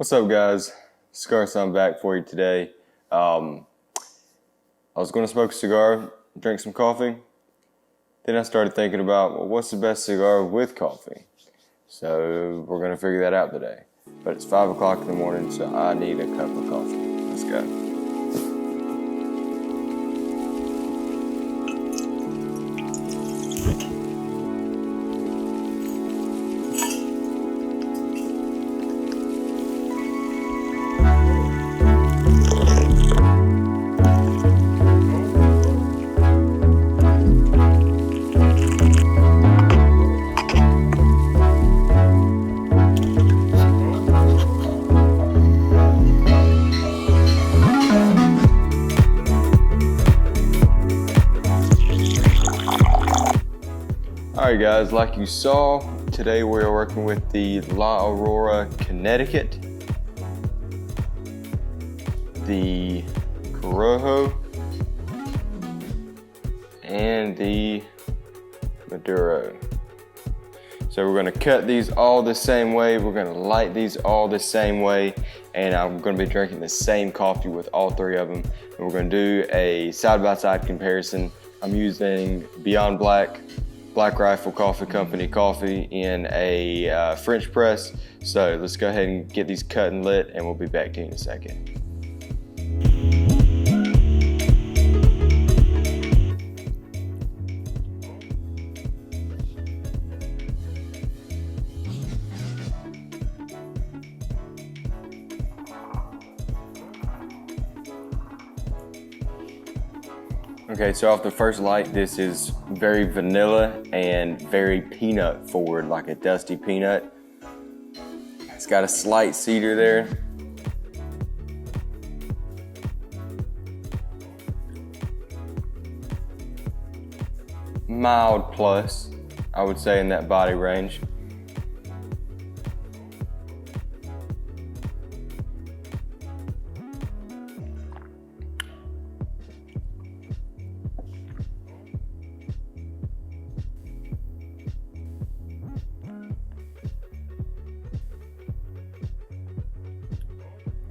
What's up, guys? Cigar Sound back for you today. I was going to smoke a cigar, drink some coffee. Then I started thinking about, well, what's the best cigar with coffee? So we're going to figure that out today. But it's 5 o'clock in the morning, so I need a cup of coffee. Let's go. Alright guys, like you saw, today we are working with the Aurora Connecticut, the Corojo, and the Maduro. So we're going to cut these all the same way, we're going to light these all the same way, and I'm going to be drinking the same coffee with all three of them. And we're going to do a side-by-side comparison. I'm using Beyond Black Rifle Coffee Company coffee in a French press. So let's go ahead and get these cut and lit, and we'll be back to you in a second. Okay, so off the first light, this is very vanilla and very peanut forward, like a dusty peanut. It's got a slight cedar there. Mild plus, I would say, in that body range.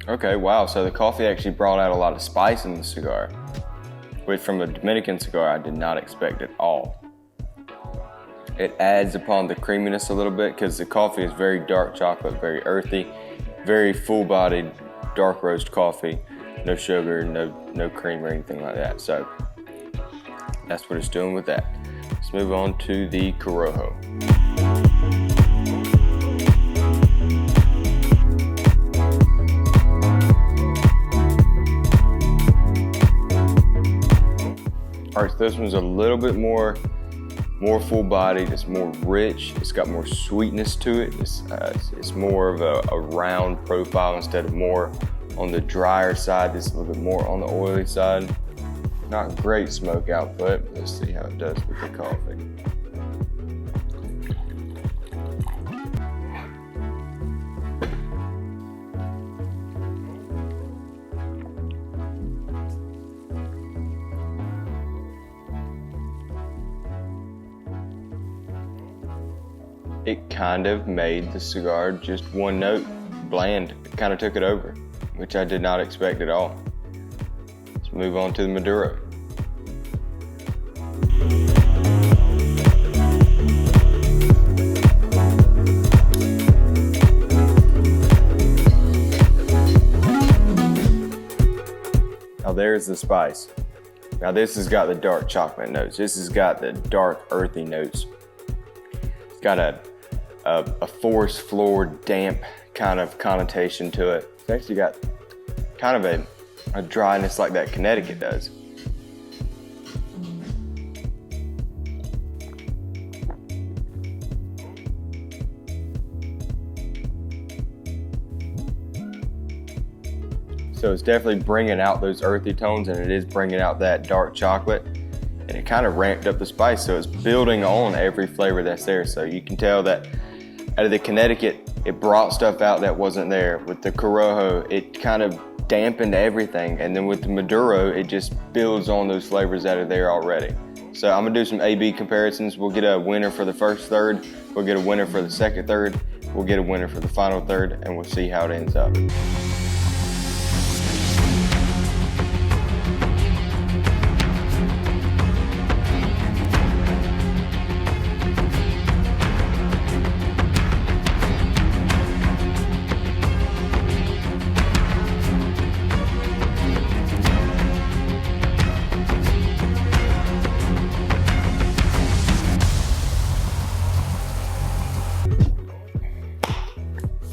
Okay, wow, so the coffee actually brought out a lot of spice in the cigar, which from a Dominican cigar I did not expect at all. It adds upon the creaminess a little bit because the coffee is very dark chocolate, very earthy, very full-bodied dark roast coffee, no sugar, no cream or anything like that. So that's what it's doing with that. Let's move on to the Corojo. All right, so this one's a little bit more full-bodied. It's more rich. It's got more sweetness to it. It's more of a round profile instead of more on the drier side. This is a little bit more on the oily side. Not great smoke output, but let's see how it does with the coffee. It kind of made the cigar just one note, bland. It kind of took it over, which I did not expect at all. Let's move on to the Maduro. Now there's the spice. Now this has got the dark chocolate notes. This has got the dark earthy notes. It's got a forest floor damp kind of connotation to it. It's actually got kind of a dryness like that Connecticut does. So it's definitely bringing out those earthy tones, and it is bringing out that dark chocolate, and it kind of ramped up the spice, so it's building on every flavor that's there. So you can tell that out of the Connecticut, it brought stuff out that wasn't there. With the Corojo, it kind of dampened everything, and then with the Maduro, it just builds on those flavors that are there already. So I'm gonna do some A-B comparisons. We'll get a winner for the first third, we'll get a winner for the second third, we'll get a winner for the final third, and we'll see how it ends up.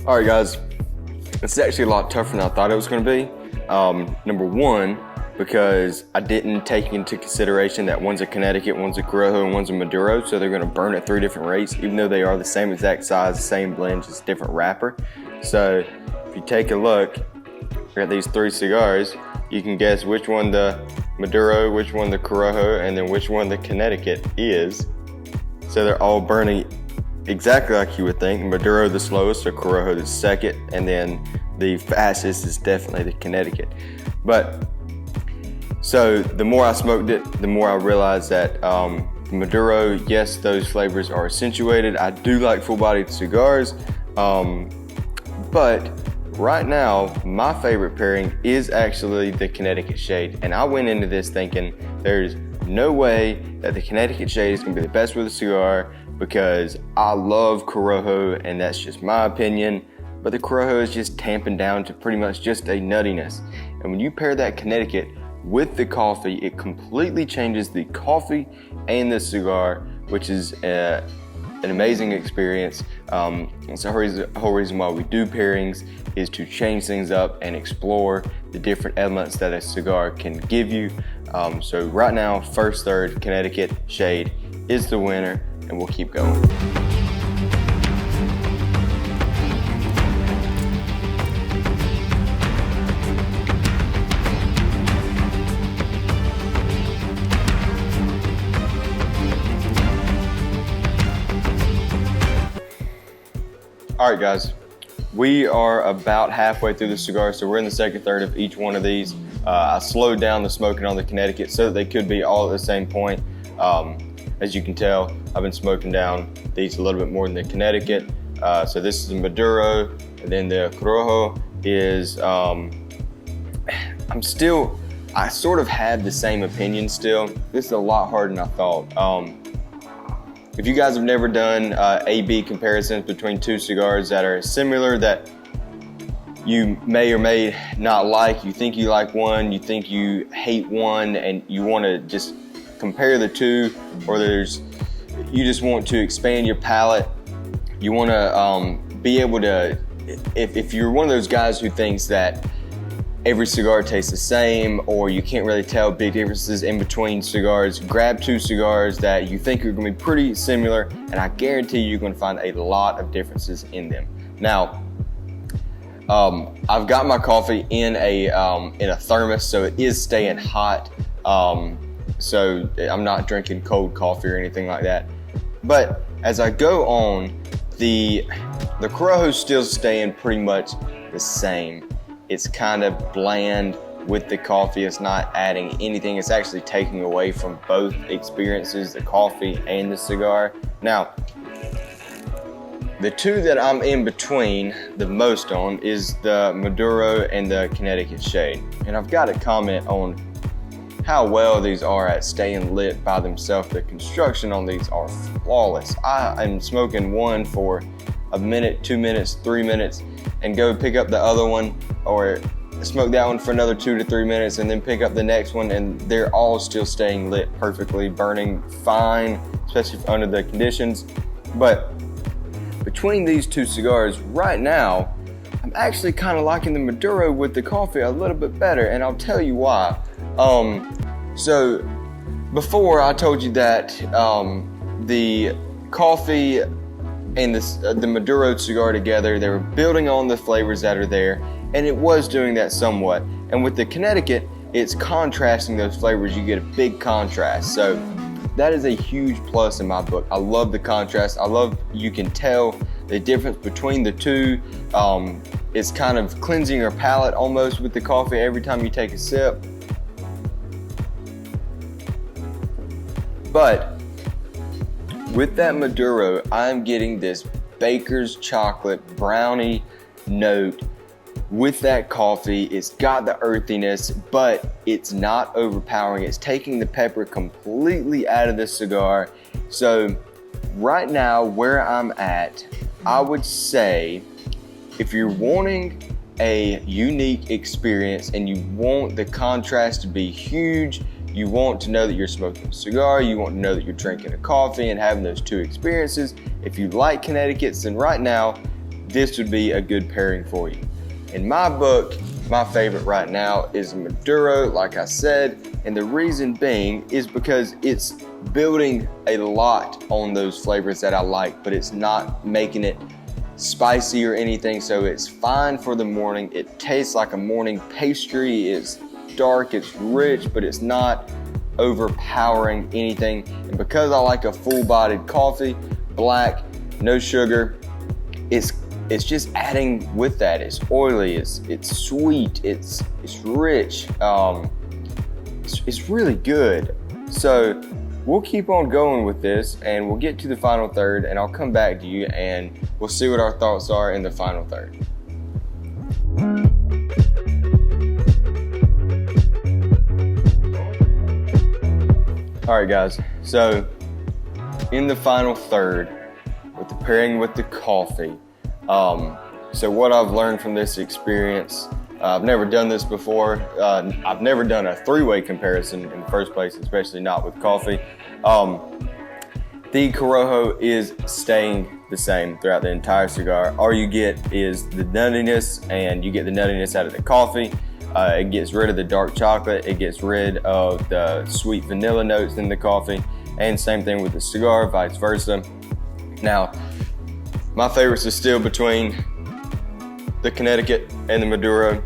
All right, guys, it's actually a lot tougher than I thought it was going to be. Number one, because I didn't take into consideration that one's a Connecticut, one's a Corojo, and one's a Maduro, so they're going to burn at 3 different rates, even though they are the same exact size, same blend, just different wrapper. So if you take a look at these 3 cigars, you can guess which one the Maduro, which one the Corojo, and then which one the Connecticut is. So they're all burning exactly like you would think. Maduro the slowest, so Corojo the second, and then the fastest is definitely the Connecticut. But so the more I smoked it, the more I realized that Maduro, yes, those flavors are accentuated. I do like full-bodied cigars, but right now my favorite pairing is actually the Connecticut shade, and I went into this thinking there's no way that the Connecticut shade is going to be the best with a cigar, because I love Corojo, and that's just my opinion, but the Corojo is just tamping down to pretty much just a nuttiness. And when you pair that Connecticut with the coffee, it completely changes the coffee and the cigar, which is an amazing experience. It's the whole reason why we do pairings, is to change things up and explore the different elements that a cigar can give you. So right now, first third Connecticut shade is the winner, and we'll keep going. All right, guys, we are about halfway through the cigar, so we're in the second third of each one of these. I slowed down the smoking on the Connecticut so that they could be all at the same point. As you can tell, I've been smoking down these a little bit more than the Connecticut. So this is a Maduro, and then the Corojo is, I sort of have the same opinion still. This is a lot harder than I thought. If you guys have never done A-B comparisons between 2 cigars that are similar, that you may or may not like, you think you like one, you think you hate one, and you want to just compare the 2, or you just want to expand your palate, you want to be able to, if you're one of those guys who thinks that every cigar tastes the same, or you can't really tell big differences in between cigars, grab 2 cigars that you think are going to be pretty similar, and I guarantee you're going to find a lot of differences in them. Now, I've got my coffee in a thermos, so it is staying hot. So I'm not drinking cold coffee or anything like that. But as I go on, the Corojo's still staying pretty much the same. It's kind of bland with the coffee. It's not adding anything. It's actually taking away from both experiences, the coffee and the cigar. Now, the 2 that I'm in between the most on is the Maduro and the Connecticut shade. And I've got a comment on how well these are at staying lit by themselves. The construction on these are flawless. I am smoking one for a minute, 2 minutes, 3 minutes, and go pick up the other one, or smoke that one for another 2 to 3 minutes, and then pick up the next one, and they're all still staying lit perfectly, burning fine, especially under the conditions. But between these 2 cigars right now, I'm actually kind of liking the Maduro with the coffee a little bit better, and I'll tell you why. So before I told you that the coffee and the Maduro cigar together, they were building on the flavors that are there, and it was doing that somewhat. And with the Connecticut, it's contrasting those flavors. You get a big contrast. So that is a huge plus in my book. I love the contrast. I love, you can tell the difference between the 2. It's kind of cleansing your palate almost with the coffee every time you take a sip. But with that Maduro, I'm getting this baker's chocolate brownie note with that coffee. It's got the earthiness, but it's not overpowering. It's taking the pepper completely out of the cigar. So right now where I'm at, I would say if you're wanting a unique experience and you want the contrast to be huge, you want to know that you're smoking a cigar, you want to know that you're drinking a coffee and having those two experiences. If you like Connecticut's, then right now, this would be a good pairing for you. In my book, my favorite right now is Maduro, like I said, and the reason being is because it's building a lot on those flavors that I like, but it's not making it spicy or anything, so it's fine for the morning. It tastes like a morning pastry. It's dark, it's rich, but it's not overpowering anything. And because I like a full-bodied coffee, black, no sugar, it's just adding with that. It's oily, it's sweet, it's rich, it's really good. So we'll keep on going with this and we'll get to the final third and I'll come back to you and we'll see what our thoughts are in the final third. All right guys, so in the final third with the pairing with the coffee, so what I've learned from this experience, I've never done this before. I've never done a three-way comparison in the first place, especially not with coffee. The Corojo is staying the same throughout the entire cigar. All you get is the nuttiness, and you get the nuttiness out of the coffee. It gets rid of the dark chocolate. It gets rid of the sweet vanilla notes in the coffee, and same thing with the cigar, vice versa. Now, my favorites are still between the Connecticut and the Maduro.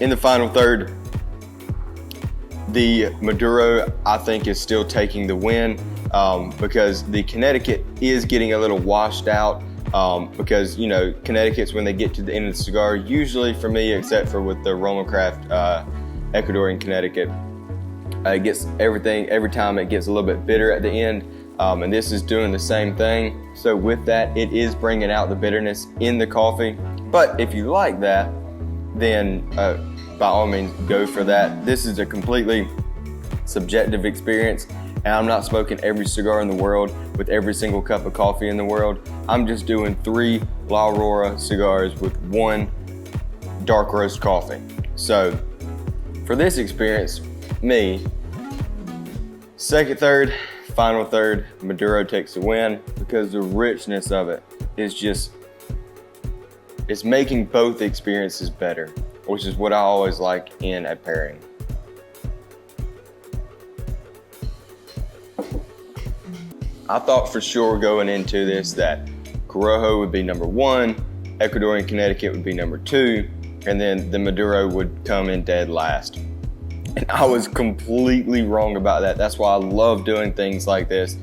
In the final third, the Maduro I think is still taking the win because the Connecticut is getting a little washed out because, you know, Connecticut's when they get to the end of the cigar, usually for me, except for with the Roma Craft Ecuadorian Connecticut, it gets everything, every time it gets a little bit bitter at the end. And this is doing the same thing. So with that, it is bringing out the bitterness in the coffee. But if you like that, then by all means, go for that. This is a completely subjective experience, and I'm not smoking every cigar in the world with every single cup of coffee in the world. I'm just doing 3 La Aurora cigars with 1 dark roast coffee. So for this experience, me, second third, final third, Maduro takes the win because the richness of it is just, it's making both experiences better, which is what I always like in a pairing. I thought for sure going into this that Corojo would be number 1, Ecuadorian Connecticut would be number 2, and then the Maduro would come in dead last. And I was completely wrong about that. That's why I love doing things like this.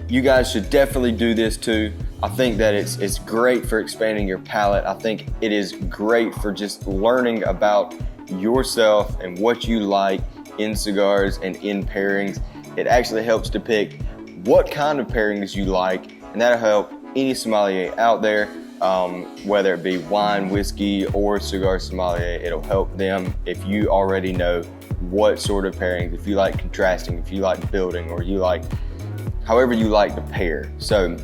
You guys should definitely do this too. I think that it's great for expanding your palate. I think it is great for just learning about yourself and what you like in cigars and in pairings. It actually helps to pick what kind of pairings you like, and that'll help any sommelier out there. Whether it be wine, whiskey, or cigar sommelier, it'll help them if you already know what sort of pairings, if you like contrasting, if you like building, or you like, however you like to pair. So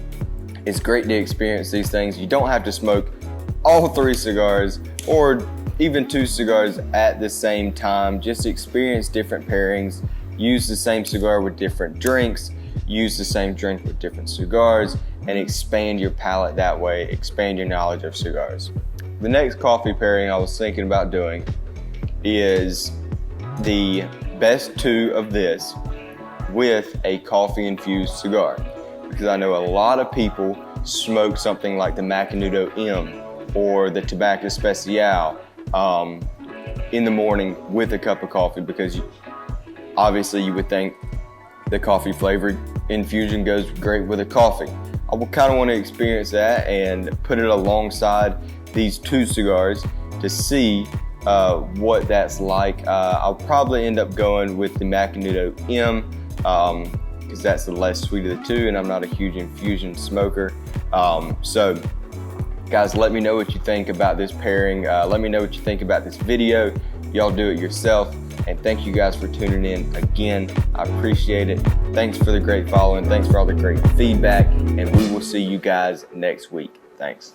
it's great to experience these things. You don't have to smoke all 3 cigars or even 2 cigars at the same time. Just experience different pairings, use the same cigar with different drinks, use the same drink with different cigars, and expand your palate that way, expand your knowledge of cigars. The next coffee pairing I was thinking about doing is the best 2 of this with a coffee infused cigar, because I know a lot of people smoke something like the Maduro M or the Tobacco Especial in the morning with a cup of coffee, because obviously you would think the coffee flavored infusion goes great with a coffee. I will kind of want to experience that and put it alongside these 2 cigars to see what that's like. I'll probably end up going with the Maduro M because that's the less sweet of the two, and I'm not a huge infusion smoker. So guys, let me know what you think about this pairing. Let me know what you think about this video. Y'all do it yourself. And thank you guys for tuning in again. I appreciate it. Thanks for the great following. Thanks for all the great feedback. And we will see you guys next week. Thanks.